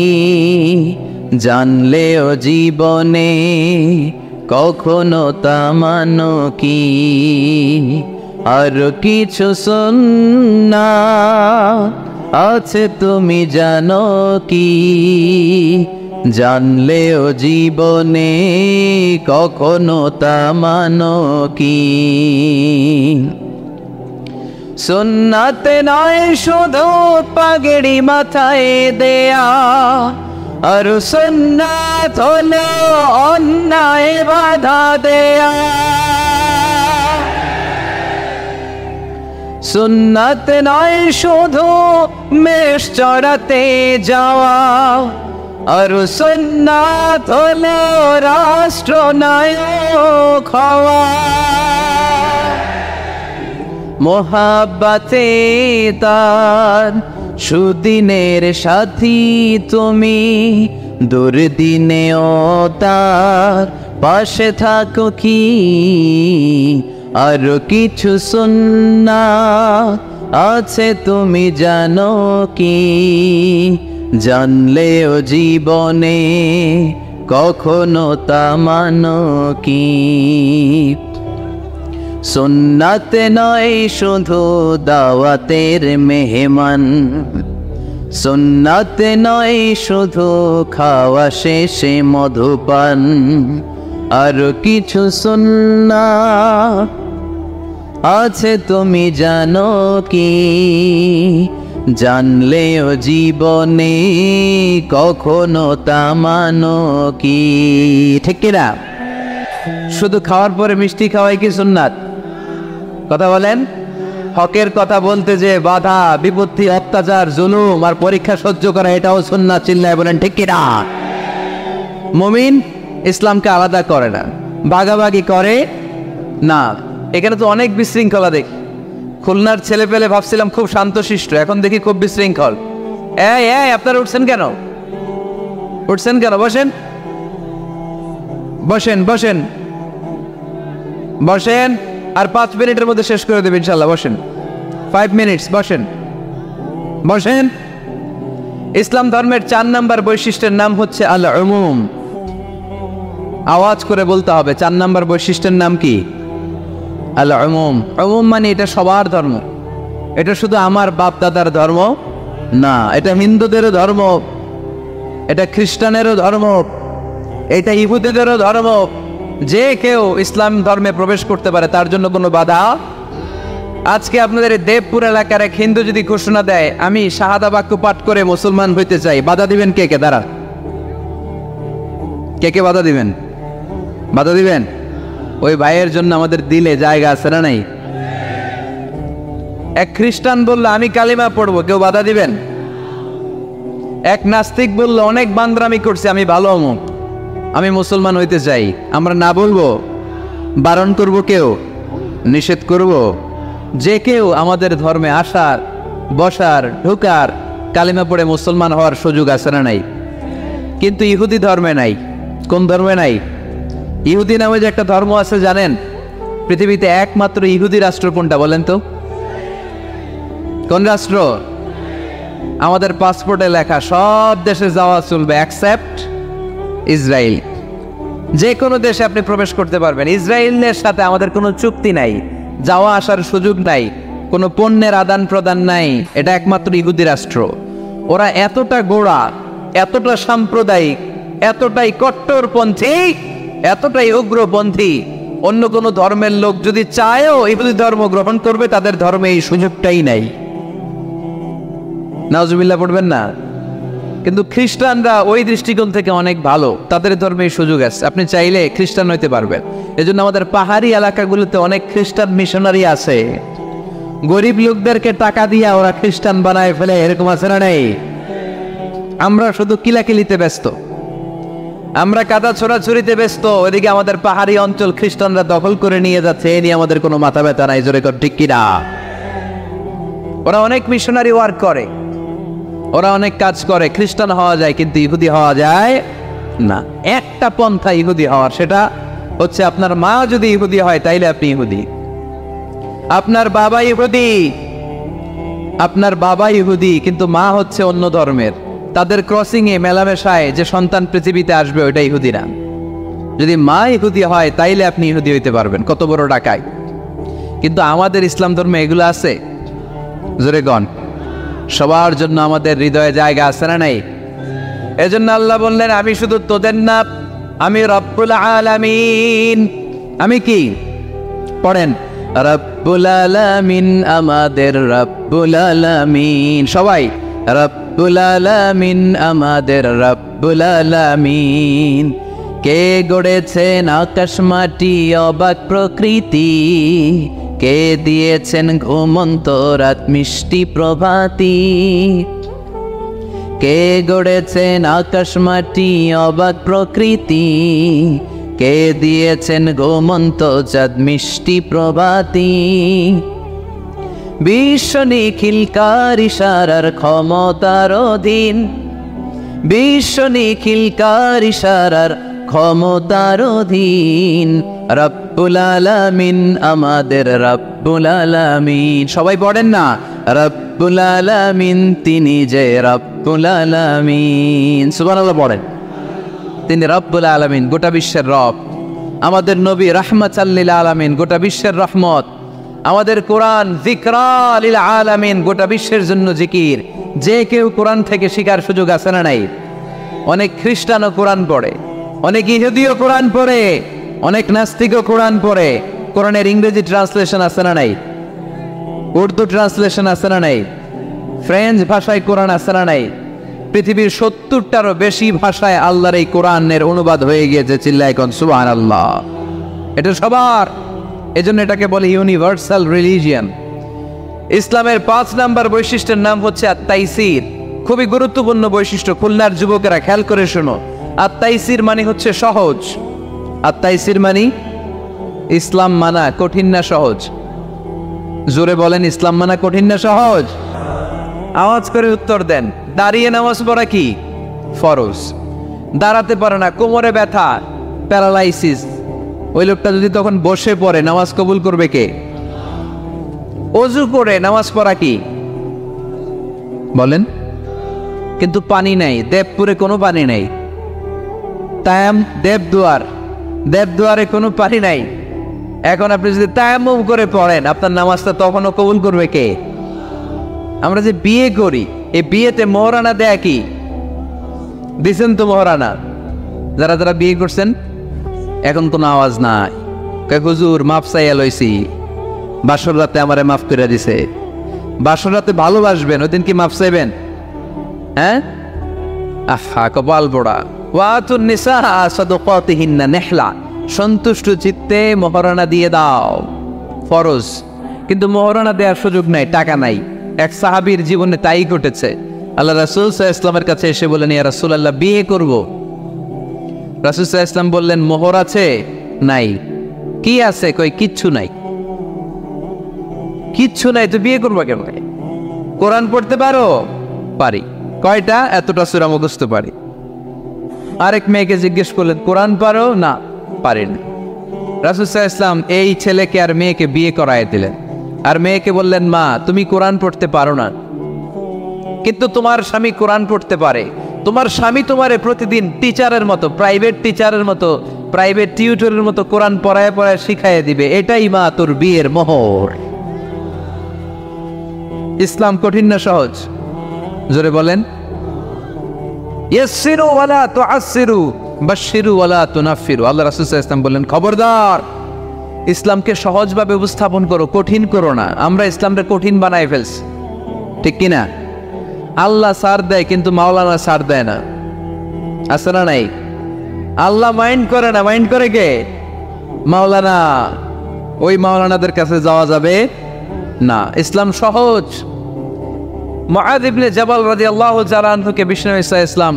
জানলেও জীবনে কখনো তা মানো কি? আরো কিছু সুন্নাত আছে তুমি জানো কি? জানলেও জীবনে কখনো তা মানো কি? সুন্নাত নয় শুধু পাগড়ি মাথায় দেয়া, আর সুন্নাত হলো অন্যায় বাধা দেয়া। সুন্নাত নয় শুধু মেষ চড়াতে যাওয়া, আর সুন্নাত হলো রাষ্ট্রনায়ক হওয়া। মোহাব্বতে তার সুদিনের সাথী তুমি, দুর্দিনেও তার পাশে থাকো কি? আর কিছু সুন্নাত আছে তুমি জানো কি? জানলেও জীবনে কখনো তা মানো কি? সুন্নাত নয় শুধু দাওয়াতের মেহমান, সুন্নাত নয় শুধু খাওয়া শেষে মধুপান, আর কিছু সুন্নাত আছে তুমি জানো কি? জানলেও জীবনে কখনো তা মানো কি? ঠিক কিনা? শুধু খাওয়ার পরে মিষ্টি খাওয়াই কি সুন্নাত? কথা বলেন। হকের কথা বলতে যে বাধা বিপত্তি অত্যাচার জুলুম আর পরীক্ষা সহ্য করা, এটাও সুন্নাত। চিল্লায় বলেন ঠিক কিনা? মুমিন ইসলামকে আলাদা করে না, ভাগাভাগি করে না। এখানে তো অনেক বিশৃঙ্খলা দেখি। খুলনার ছেলে পেলে ভাবছিলাম খুব শান্তশিষ্ট, এখন দেখি খুব বিশৃঙ্খল। এই এই আপনারা উঠছেন কেন? উঠছেন কেন? বসেন বসেন বসেন বসেন। আর 5 মিনিটের মধ্যে শেষ করে দেবেন ইনশাল্লাহ। বসেন, 5 মিনিটস। বসেন বসেন। ইসলাম ধর্মের 4 নম্বর বৈশিষ্ট্যের নাম হচ্ছে আল উমুম। আওয়াজ করে বলতে হবে, 4 নম্বর বৈশিষ্ট্যের নাম কি? আল উমুম। উমুম মানে এটা সবার ধর্ম, এটা শুধু আমার বাপ দাদার ধর্ম না, এটা হিন্দুদেরও ধর্ম, এটা খ্রিস্টানেরও ধর্ম, এটা ইহুদিদেরও ধর্ম। যে কেউ ইসলাম ধর্মে প্রবেশ করতে পারে, তার জন্য কোনো বাধা। আজকে আপনাদের দেবপুর এলাকার এক হিন্দু যদি ঘোষণা দেয় আমি শাহাদা বাক্য পাঠ করে মুসলমান হইতে চাই, বাধা দিবেন কে কে? দাঁড়া, কে কে বাধা দিবেন? বাধা দিবেন? ওই ভাইয়ের জন্য আমাদের দিলে জায়গা আছে না নাই? এক খ্রিস্টান বললো আমি কালিমা পড়বো, কেউ বাধা দিবেন? এক নাস্তিক বললো অনেক বান্দরামি করছে, আমি ভালো অমুক, আমি মুসলমান হইতে চাই, আমরা না বলবো? বারণ করব কেউ? নিষেধ করব? যে কেউ আমাদের ধর্মে আসার, বসার, ঢোকার, কালিমা পড়ে মুসলমান হওয়ার সুযোগ আছে না নাই? কিন্তু ইহুদি ধর্মে নাই। কোন ধর্মে নাই? ইহুদি নামে যে একটা ধর্ম আছে জানেন? পৃথিবীতে একমাত্র ইহুদি রাষ্ট্র কোনটা বলেন তো? কোন রাষ্ট্র? আমাদের পাসপোর্টে লেখা সব দেশে যাওয়া চলবে অ্যাকসেপ্ট ইসরায়েল। যে কোনো দেশে আপনি প্রবেশ করতে পারবেন। ইসরায়েলের সাথে আমাদের কোনো চুক্তি নাই, যাওয়া আসার সুযোগ নাই, কোনো পণ্যের আদান প্রদান নাই। এটা একমাত্র ইহুদি রাষ্ট্র। ওরা এতটা গোড়া, এতটা সাম্প্রদায়িক, এতটাই কট্টরপন্থী, এতটাই উগ্রপন্থী, অন্য কোনো ধর্মের লোক যদি চায়ও ইহুদি ধর্ম গ্রহণ করবে, তাদের ধর্মে এই সুযোগটাই নাই। নাউজুবিল্লাহ পড়বেন না? কিন্তু খ্রিস্টানরা ওই দৃষ্টিকোণ থেকে অনেক ভালো, তাদের ধর্মে এই সুযোগ আছে, আপনি চাইলে খ্রিস্টান হইতে পারবেন। এজন্য আমাদের পাহাড়ি এলাকাগুলোতে অনেক খ্রিস্টান মিশনারি আছে, গরিব লোকদেরকে টাকা দিয়া ওরা খ্রিস্টান বানায় ফেলে, এরকম আছে না নেই? আমরা শুধু কিলাকিলিতে ব্যস্ত, আমরা কাদা ছোড়াছুরিতে ব্যস্ত, ওইদিকে আমাদের পাহাড়ি অঞ্চল খ্রিস্টানরা দখল করে নিয়ে যাচ্ছে, এ নিয়ে আমাদের কোনো মাথা ব্যথা নাই। জোরে কর ঠিক কিনা? ওরা অনেক মিশনারি ওয়ার্ক করে, ওরা অনেক কাজ করে, খ্রিস্টান হওয়া যায় কিন্তু ইহুদি হওয়া যায় না। একটা পন্থা ইহুদি হওয়ার, সেটা হচ্ছে আপনার মা যদি ইহুদি হয় তাইলে আপনি ইহুদি, আপনার বাবা ইহুদি, আপনার বাবা ইহুদি কিন্তু মা হচ্ছে অন্য ধর্মের, তাদের ক্রসিং এ মেলামেশায় যে সন্তান পৃথিবীতে আসবে ওইটা ইহুদি না। যদি মা ইহুদি হয় তাইলে আপনি ইহুদি হইতে পারবেন। কত বড় ডাকাই! কিন্তু আমাদের ইসলাম ধর্মে এগুলো আছে? জোরে গণ। সবার জন্য আমাদের হৃদয়ে জায়গা আছে না নাই? এজন্য আল্লাহ বললেন, আমি শুধু তোদের না, আমি রব্বুল আলামিন। আমি কি? পড়েন, রব্বুল আলামিন, আমাদের রব্বুল আলামিন। সবাই, রব্বুল আলামিন, আমাদের রব্বুল আলামিন। কে গড়েছেন আকাশ মাটি অবাক প্রকৃতি, কে দিয়েছেন ঘুমন্ত রাত মিষ্টি প্রভাতী, কে গড়েছেন আকাশ মাটি অবাক প্রকৃতি, কে দিয়েছেন ঘুমন্ত চাঁদ মিষ্টি প্রভাতী। বিশ্ব নিখিলকার ইশারার ক্ষমতার অধীন, বিশ্ব নিখিলকার ইশারার ক্ষমতার অধীন, রব্বুল আলামিন, আমাদের রব্বুল আলামিন। সবাই পড়েন না, রব্বুল আলামিন, তিনি যে রব্বুল আলামিন। সুবহানাল্লাহ পড়েন। তিনি রব্বুল আলামিন, গোটা বিশ্বের রব। আমাদের নবী রাহমাতাল লিল আলামিন, গোটা বিশ্বের রহমত। আমাদের কোরআন যিকরা লিল আলামিন, গোটা বিশ্বের জন্য জিকির। যে কেউ কোরআন থেকে শিখার সুযোগ আছে না নাই? অনেক খ্রিস্টানও কোরআন পড়ে, অনেক ইহুদিও কোরআন পড়ে, অনেক নাস্তিকও কোরআন পড়ে। কোরআনের ইংরেজি ট্রান্সলেশন আছে না নাই? উর্দু ট্রান্সলেশন আছে না নাই? ফ্রেঞ্চ ভাষায় কোরআন আছে না নাই? পৃথিবীর 70টারও বেশি ভাষায় আল্লাহর এই কোরআনের অনুবাদ হয়ে গিয়েছে। চিল্লায় কোন সুবহানাল্লাহ। এটা সবার, এজন্য এটাকে বলে ইউনিভার্সাল রিলিজিয়ান। ইসলামের 5 নাম্বার বৈশিষ্ট্যের নাম হচ্ছে আত-তাইসির। খুবই গুরুত্বপূর্ণ বৈশিষ্ট্য, খুলনার যুবকেরা খেয়াল করে শোনো। আত-তাইসির মানে হচ্ছে সহজ। আত-তাইসির মানে ইসলাম মানা কঠিন না সহজ? জোরে বলেন, ইসলাম মানা কঠিন না সহজ? আওয়াজ করে উত্তর দেন। দাঁড়িয়ে নামাজ পড়া কি ফরজ? দাঁড়াতে পারে না, কোমরে ব্যথা, প্যারালাইসিস, ওই লোকটা যদি তখন বসে পড়ে নামাজ কবুল করবে কে? অজু করে নামাজ পড়া কি বলেন? কিন্তু পানি নাই, দেবপুরে কোনো পানি নাই। তায়াম, দেবদুয়ারে কোনো পানি নাই। এখন আপনি যদি তায়াম্মুম করে পড়েন, আপনার নামাজটা তখনও কবুল করবে কে? আমরা যে বিয়ে করি, এই বিয়েতে মোহরানা দেয়া কি? দিছেন তো মোহরানা? যারা যারা বিয়ে করছেন এখন কোনো আওয়াজ নাই। হুজুর মাফ চাইয়া লইছি, বাসর রাতে আমারে মাফ করে দিছে। বাসর রাতে ভালোবাসবেন, ওই দিন কি মাফ চাইবেন? হ্যাঁ, আহা কপাল পোড়া। ওয়াতুন নিসা সাদকাতিহিন্না নিহলা, সন্তুষ্ট চিত্তে মোহরানা দিয়ে দাও, ফরজ। কিন্তু মোহরানা দেওয়ার সুযোগ নাই, টাকা নাই। এক সাহাবীর জীবনে তাই ঘটেছে। আল্লাহ রাসূল সাল্লাল্লাহু আলাইহি ওয়াসাল্লামের কাছে এসে বললেন, ইয়া রাসূলুল্লাহ, বিয়ে করব। রাসূল সাল্লাল্লাহু আলাইহি ওয়াসাল্লাম বললেন, মোহর আছে? নাই। কি আছে? কই কিচ্ছু নাই। কিচ্ছু নাই তো বিয়ে করবা কেন? কোরআন পড়তে পারো? পারি। কয়টা? এতটা সূরা মুখস্থ পারি। আরেক মেয়েকে জিজ্ঞেস করলেন, কোরআন পারো? না। পারেনি। রাসূল সাল্লাল্লাহু আলাইহি ওয়াসাল্লাম এই ছেলেকে আর মেয়েকে বিয়ে করায় দিলেন, আর মেয়েকে বললেন, মা তুমি কোরআন পড়তে পারো না, কিন্তু তোমার স্বামী কোরআন পড়তে পারে। তোমার স্বামী তোমারে প্রতিদিন টিচারের মতো, প্রাইভেট টিচারের মতো, প্রাইভেট টিউটরের মতো কোরআন পড়ায় পড়ায় শিখাইয়ে দিবে। এটাই মা তোর বিয়ের মোহর। ইসলাম কঠিন না সহজ? জোরে বলেন। ইয়াসসিরু ওয়ালা তুআসসিরু বাশশিরু ওয়ালা তুনাফফিরু। আল্লাহ রাসূল সাল্লাল্লাহু আলাইহি ওয়াসাল্লাম বললেন, খবরদার, ইসলামকে সহজভাবে উপস্থাপন করো, কঠিন করো না। আমরা ইসলামকে কঠিন বানাই ফেলছি, ঠিক কিনা? আল্লাহ ছাড় দেয় কিন্তু মাওলানা ছাড় দেয় না, আছে না নাই? আল্লাহ মাইন্ড করে না, মাইন্ড করে কে? মাওলানা। ওই মাওলানাদের কাছে যাওয়া যাবে না। ইসলাম সহজ। মুআয ইবনে জাবাল রাদিয়াল্লাহু তাআলা আনহুকে বিশ্বনবী সাল্লাল্লাহু আলাইহি ওয়াসাল্লাম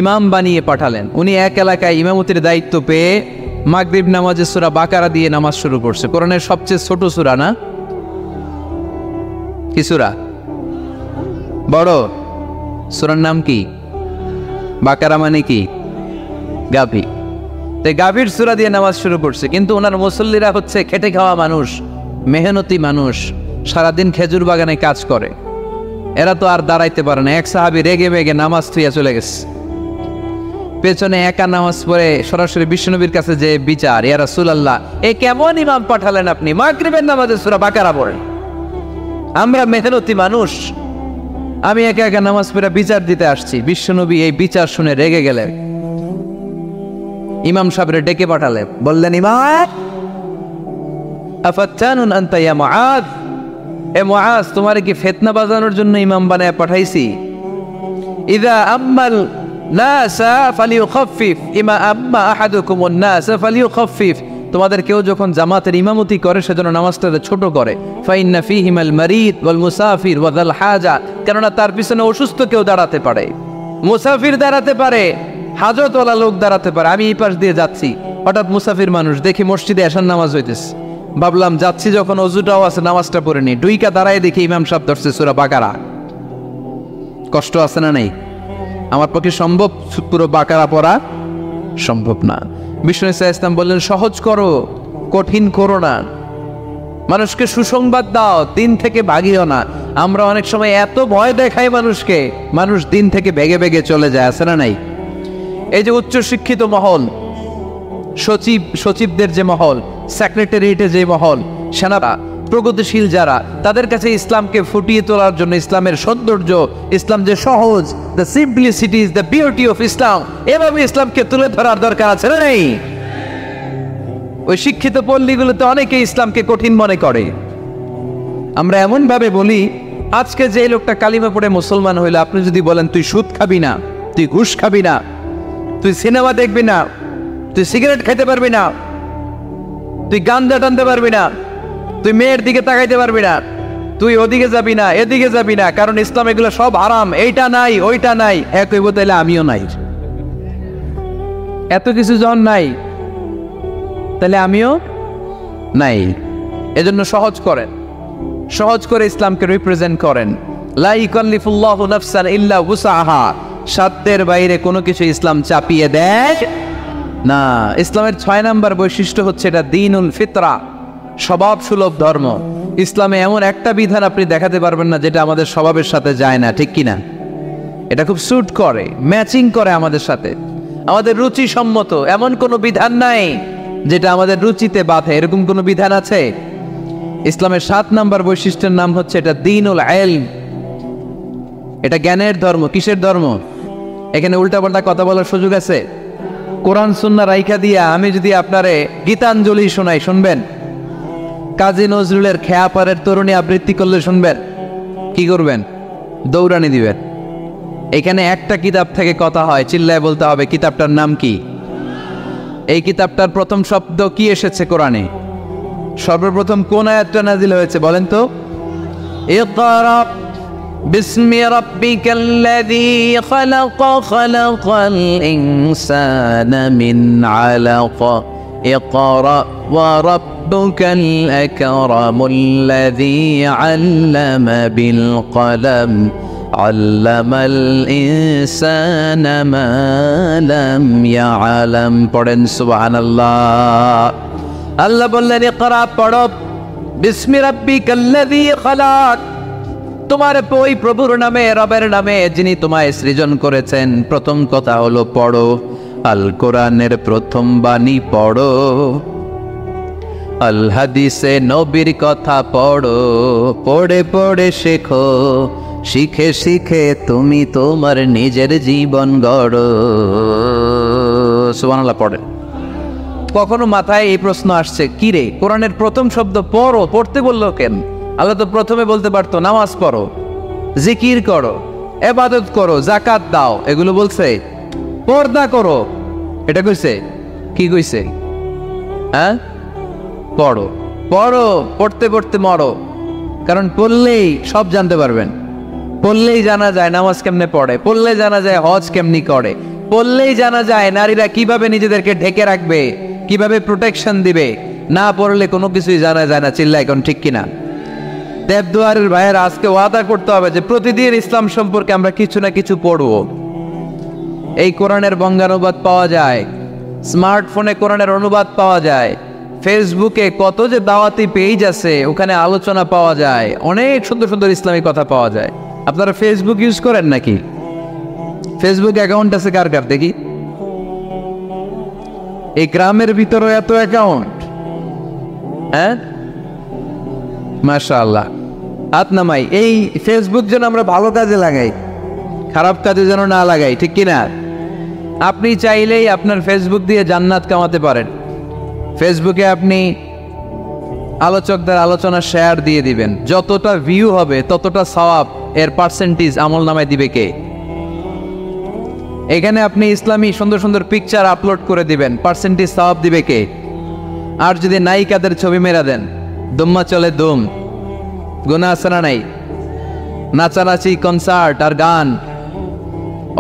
ইমাম বানিয়ে পাঠালেন। উনি এক এলাকায় ইমামতির দায়িত্ব পেয়ে মাগরিব নামাজে সূরা বাকারা দিয়ে নামাজ শুরু করছে। কোরআনের সবচেয়ে ছোট সূরা না? কি সূরা? বড় সূরার নাম কি? বাকারা মানে কি? গাভী। তো গাভীর সূরা দিয়ে নামাজ শুরু করছে, কিন্তু ওনার মুসল্লিরা হচ্ছে খেটে খাওয়া মানুষ, মেহনতি মানুষ, সারাদিন খেজুর বাগানে কাজ করে। এরা তো আর দাঁড়াইতে পারে না। এক সাহাবী রেগে মেগে নামাজ থুইয়া চলে গেছে। পেছনে একা নামাজ পড়ে সরাসরি বিশ্বনবীর কাছে যে বিচার, ইয়া রাসূলুল্লাহ, এ কেমন ইমাম পাঠালেন আপনি? মাগরিবের নামাজে সূরা বাকারা পড়েন। আমরা মেহনতি মানুষ, আমি একা একা নামাজ পড়ে বিচার দিতে আসছি। বিশ্বনবী এই বিচার শুনে রেগে গেলেন। ইমাম সাহেবরে ডেকে পাঠালেন, বললেন, ইমাম আফাত্তানুন আনতা ইয়া মুআয, এ মুআয, তোমারে কি ফিতনা বাজানোর জন্য ইমাম বানায় পাঠাইছি? ইযা আম্মাল নাসা ফালিউখাফফিফ ইমা আম্মা আহাদুকুমুন নাসা ফালিউখাফফিফ। তোমাদের কেউ যখন জামাতের ইমামতি করে সেজন্য নামাজটা ছোট করে। ফাইন্না ফীহিমাল মারিদ ওয়াল মুসাফির ওয়া যাল হাজা, কেননা তার পিছনে অসুস্থ কেউ দাঁড়াতে পারে, মুসাফির দাঁড়াতে পারে, হাজতওয়ালা লোক দাঁড়াতে পারে। আমি এই পাশ দিয়ে যাচ্ছি, হঠাৎ মুসাফির মানুষ দেখি মসজিদে এশার নামাজ হইতেছে। ভাবলাম যাচ্ছি যখন, অজুটাও আছে, নামাজটা পড়ে নি। ডুইকা দাঁড়ায় দেখি ইমাম সাহেব ধরছে সূরা বাকারা। কষ্ট আছে না নেই? আমার পক্ষে সম্ভব পুরো বাকারা পড়া? সম্ভব না। বিষ্ণু ইসলাম বললেন, সহজ করো, কঠিন করো না। মানুষকে সুসংবাদ দাও, দিন থেকে ভাগিও না। আমরা অনেক সময় এত ভয় দেখাই মানুষকে, মানুষ দিন থেকে ভেগে ভেগে চলে যায়, আছে না নাই? এই যে উচ্চ শিক্ষিত মহল, সচিবদের যে মহল, সেক্রেটারিয়েটে যে মহল, সেনারা, প্রগতিশীল যারা, তাদের কাছে ইসলামকে ফুটিয়ে তোলার জন্য, ইসলামের সৌন্দর্য, ইসলাম যে সহজ, the simplicity is the beauty of Islam, এভাবে ইসলামকে তুলে ধরার দরকার আছে না নেই? ওই শিক্ষিত পল্লীগুলোতে অনেকে ইসলামকে কঠিন মনে করে। আমরা এমন ভাবে বলি, আজকে যে লোকটা কালিমা পড়ে মুসলমান হইল, আপনি যদি বলেন তুই সুদ খাবি না, তুই ঘুষ খাবি না, তুই সিনেমা দেখবি না, তুই সিগারেট খেতে পারবি না, তুই গাঞ্জা টানতে পারবি না, তুই মেয়ের দিকে তাকাইতে পারবি না, তুই ওদিকে যাবি না, এদিকে যাবি না, কারণ ইসলাম এগুলো সব হারাম, এইটা নাই ওইটা নাই। কইব তাইলে আমিও নাই। এত কিছু যখন নাই, তাহলে আমিও নাই। এজন্য সহজ করেন, সহজ করে ইসলামকে রিপ্রেজেন্ট করেন। লা ইকাল্লিফুল্লাহু নাফসান ইল্লা উসআহা, সাধ্যের বাইরে কোনো কিছু ইসলাম চাপিয়ে দেয় না। ইসলামের 6 নম্বর বৈশিষ্ট্য হচ্ছে এটা দ্বীনুল ফিতরা, স্বভাব সুলভ ধর্ম। ইসলামে এমন একটা বিধান আপনি দেখাতে পারবেন না যেটা আমাদের স্বভাবের সাথে যায় না, ঠিক কিনা? এটা খুব স্যুট করে, ম্যাচিং করে আমাদের সাথে, আমাদের রুচি সম্মত। এমন কোনো বিধান নাই যেটা আমাদের রুচিতে বাধে, এরকম কোনো বিধান আছে? ইসলামের 7 নম্বর বৈশিষ্ট্যের নাম হচ্ছে এটা দ্বীনুল ইলম, এটা জ্ঞানের ধর্ম। কিসের ধর্ম? এখানে উল্টাপাল্টা কথা বলার সুযোগ আছে? কোরআন সুন্নাহ রাইখা দিয়া আমি যদি আপনারে গীতাঞ্জলি শোনাই, শুনবেন? কাজী নজরুলের খেয়াপাড়ের তরুণী আবৃত্তি করলে শুনবেন? কি করবেন? দৌড়ানি দিবেন। এখানে একটা কিতাব থেকে কথা হয়, চিল্লায় বলতে হবে কিতাবটার নাম কি। এই কিতাবটার প্রথম শব্দ কি এসেছে কোরআনে? সর্বপ্রথম কোন আয়াতটা নাজিল হয়েছে বলেন তো? ইকরা বিসমি রাব্বিকাল্লাযী খালাক, খালাকাল ইনসানা মিন আলাক, ইকরা ওয়া রাব্বুকাল আকরামুল্লাযী আল্লামা বিল কলম, আল্লামাল ইনসানা মা লাম ইয়ালাম। পড়েন সুবহানাল্লাহ। আল্লাহ বললেন ইকরা, পড়ো, বিসমি রাব্বিকাল্লাযী খালাক, তোমার ওই প্রভুর নামে, রবের নামে যিনি তোমায় সৃজন করেছেন। প্রথম কথা হলো পড়ো, আল কোরআনের প্রথম বাণী পড়ো, আল হাদিসে নবীর কথা পড়ো, পড়ে পড়ে শেখো, শিখে শিখে তুমি তোমার নিজের জীবন গড়ো। সুবহানাল্লাহ পড়ে। কখনো মাথায় এই প্রশ্ন আসছে, কি রে, কোরআনের প্রথম শব্দ পড়ো, পড়তে বললো কেন? আল্লাহ তো প্রথমে বলতে পারতো নামাজ পড়ো, জিকির করো, ইবাদত করো, যাকাত দাও, এগুলো বলছে। পর্দা করো, এটা কইছে? কি কইছে? হ্যাঁ, পড়ো পড়ো, পড়তে পড়তে মরো। কারণ পড়লেই সব জানতে পারবেন, পড়লেই জানা যায় নামাজ কেমনে পড়ে, পড়লে জানা যায় হজ কেমনি করে, পড়লেই জানা যায় নারীরা কিভাবে নিজেদেরকে ঢেকে রাখবে, কিভাবে প্রোটেকশন দিবে। না পড়লে কোনো কিছুই জানা যায় না। চিল্লা এখন ঠিক কিনা? দেবদুয়ারের ভাইয়েরা, আজকে ওয়াদা করতে হবে যে প্রতিদিন ইসলাম সম্পর্কে আমরা কিছু না কিছু পড়ব। এই কোরআনের বঙ্গানুবাদ পাওয়া যায়, স্মার্টফোনে কোরআনের অনুবাদ পাওয়া যায়, ফেসবুকে কত যে দাওয়াতি পেজ আছে, ওখানে আলোচনা পাওয়া যায়, অনেক সুন্দর সুন্দর ইসলামিক কথা পাওয়া যায়। আপনারা ফেসবুক ইউজ করেন নাকি? ফেসবুক অ্যাকাউন্ট আছে কার কার দেখি? এই গ্রামের ভিতরে এত অ্যাকাউন্ট, হ্যাঁ, মাশাআল্লাহ। হাত নামাই। এই ফেসবুক যেন আমরা ভালো কাজে লাগাই, খারাপ কাজে যেন না লাগাই, ঠিক কিনা? আপনি চাইলেই আপনার ফেসবুক দিয়ে জান্নাত কামাতে পারেন। ফেসবুকে আপনি আলোচকদের আলোচনা শেয়ার দিয়ে দিবেন, যতটা ভিউ হবে ততটা সওয়াব এর পার্সেন্টেজ আমল নামায় দিবে কে? এখানে আপনি ইসলামী সুন্দর সুন্দর পিকচার আপলোড করে দিবেন, পার্সেন্টেজ সওয়াব দিবে কে? আর যদি নায়িকাদের ছবি মেরা দেন, দুম্মা চলে দুম, গুনাহ আছে না নাই? নাচানাচি, কনসার্ট আর গান,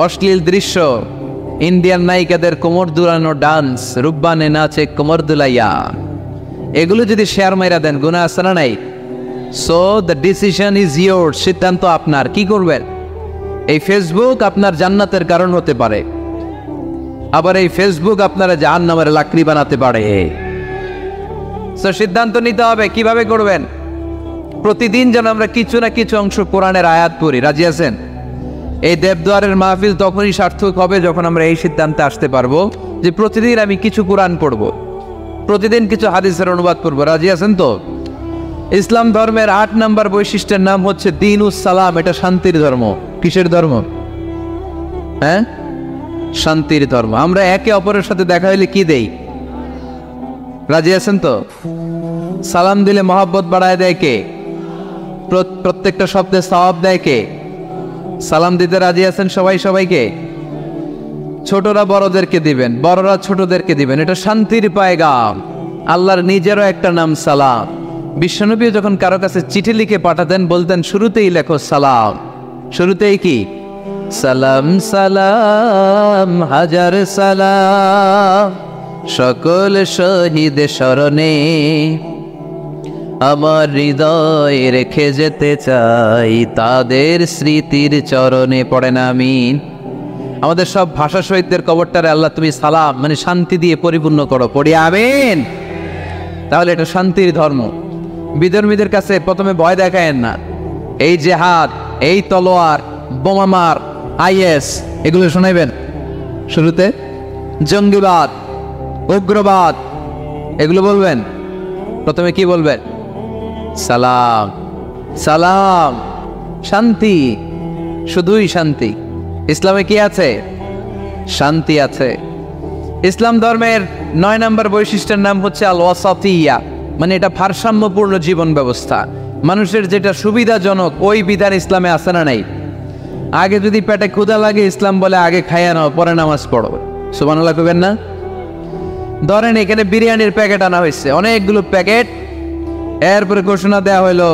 অশ্লীল দৃশ্য, ইন্ডিয়ান নায়িকাদের কোমর দুলানো ডান্স, রুব্বানে নাচে কোমর দুলাইয়া, এগুলো যদি শেয়ার মেরা দেন, গুনাহ আছে না নাই? So the decision is your, সিদ্ধান্ত আপনার। কি করবেন? এই ফেসবুক আপনার জান্নাতের কারণ হতে পারে, আবার এই ফেসবুক আপনারা জাহান্নামের লাকড়ি বানাতে পারে। সো সিদ্ধান্ত নিতে হবে কিভাবে করবেন। প্রতিদিন যেন আমরা কিছু না কিছু অংশ কোরআনের আয়াত পড়ি। রাজি আছেন? এই দেবদুয়ারের মাহফিল তখনই সার্থক হবে যখন আমরা এই সিদ্ধান্তে আসতে পারবো যে প্রতিদিন আমি কিছু কোরআন পড়ব, প্রতিদিন কিছু হাদিসের অনুবাদ করবো। রাজি আছেন তো? ইসলাম ধর্মের 8 নম্বর বৈশিষ্ট্যের নাম হচ্ছে দীনুস সালাম। এটা শান্তির ধর্ম। কিসের ধর্ম? হ্যাঁ, শান্তির ধর্ম। আমরা একে অপরের সাথে দেখা হইলে কি দেই? রাজি আছেন তো? সালাম দিলে মহব্বত বাড়ায় দেয় কে? প্রত্যেকটা শব্দে সওয়াব দেয় কে? সালাম দিতে রাজি আছেন সবাই সবাইকে? ছোটরা বড়দেরকে দিবেন, বড়রা ছোটদেরকে দিবেন। এটা শান্তির পায়গাম। আল্লাহর নিজেরও একটা নাম সালাম। বিশ্বনবী যখন কারো কাছে চিঠি লিখে পাঠাতেন, বলতেন শুরুতেই লেখো সালাম। শুরুতেই কি? সালাম সালাম হাজার সালাম সকল শহীদ স্মরণে, আমার হৃদয় রেখে যেতে চাই তাদের স্মৃতির চরণে। পড়েন আমিন। আমাদের সব ভাষা শহীদদের কবরটারে আল্লাহ তুমি সালাম মানে শান্তি দিয়ে পরিপূর্ণ করো। পড়ি আমিন। তাহলে এটা শান্তির ধর্ম। বিধর্মীদের কাছে প্রথমে ভয় দেখায়েন না। এই জেহাদ, এই তলোয়ার, বোমামার, আইএস, এগুলো শোনাইবেন শুরুতে? জঙ্গিবাদ, উগ্রবাদ, এগুলো বলবেন? প্রথমে কি বলবেন? সালাম সালাম, শান্তি, শুধুই শান্তি। ইসলামে কি আছে? শান্তি আছে। ইসলাম ধর্মের 9 নম্বর বৈশিষ্ট্যের নাম হচ্ছে আল ওয়াসাতিয়া, মানে এটা ভারসাম্যপূর্ণ জীবন ব্যবস্থা। মানুষের যেটা সুবিধাজনক ওই বিধান ইসলামে আছে না নাই? আগে যদি পেটে ক্ষুধা লাগে, ইসলাম বলে আগে খাইয়া নাও, পরে নামাজ পড়ো। সুবহানাল্লাহ কইবেন না? ধরেন এখানে বিরিয়ানির প্যাকেট আনা হয়েছে, অনেকগুলো প্যাকেট। এরপরে ঘোষণা দেওয়া হইলো,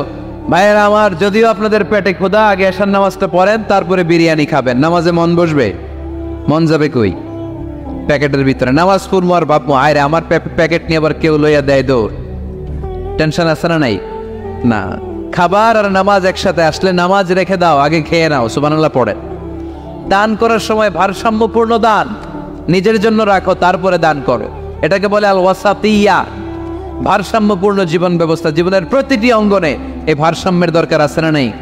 ভাইয়েরা আমার, যদিও আপনাদের পেটে ক্ষুধা, আগে এশার নামাজটা পড়েন, তারপরে বিরিয়ানি খাবেন। নামাজে মন বসবে? মন যাবে কই? প্যাকেটের ভিতরে। নামাজ পড়বো আর ভাববো, আয় রে আমার প্যাকেট নিয়ে আবার কেউ লইয়া দেয় দৌড়। টেনশন আছে না নাই? না। খাবার আর নামাজ একসাথে আসলে নামাজ রেখে দাও, আগে খেয়ে নাও, সুবহানাল্লাহ পড়ে। দান করার সময় ভারসাম্যপূর্ণ দান, নিজের জন্য রাখো তারপরে দান করো, এটাকে বলে আল ওয়াসাতিয়া, ভারসাম্যপূর্ণ জীবন ব্যবস্থা। জীবনের প্রতিটি অঙ্গনে এই ভারসাম্যের দরকার আছে না নেই?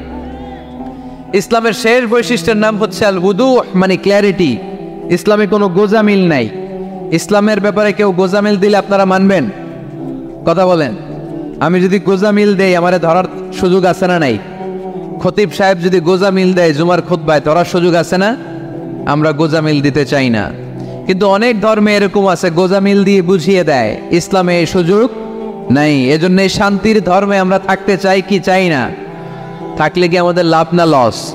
ইসলামের শেষ বৈশিষ্ট্যের নাম হচ্ছে আল উদুহ, মানে ক্ল্যারিটি। ইসলামে কোনো গোজামিল নাই। ইসলামের ব্যাপারে কেউ গোজামিল দিলে আপনারা মানবেন? কথা বলেন। আমি যদি গোজামিল দেই আমারে ধরার সুযোগ আছে না নাই? খতিব সাহেব যদি গোজামিল দেয় জুমার খুতবায়, ধরার সুযোগ আছে না? আমরা গোজামিল দিতে চাই না। কিন্তু অনেক ধর্মে এরকম আছে, গোজামিল দিয়ে বুঝিয়ে দেয়। ইসলামে এই সুযোগ নাই। এজন্য এই শান্তির ধর্মে আমরা থাকতে চাই কি চাই না? থাকলে কি আমাদের লাভ না লস?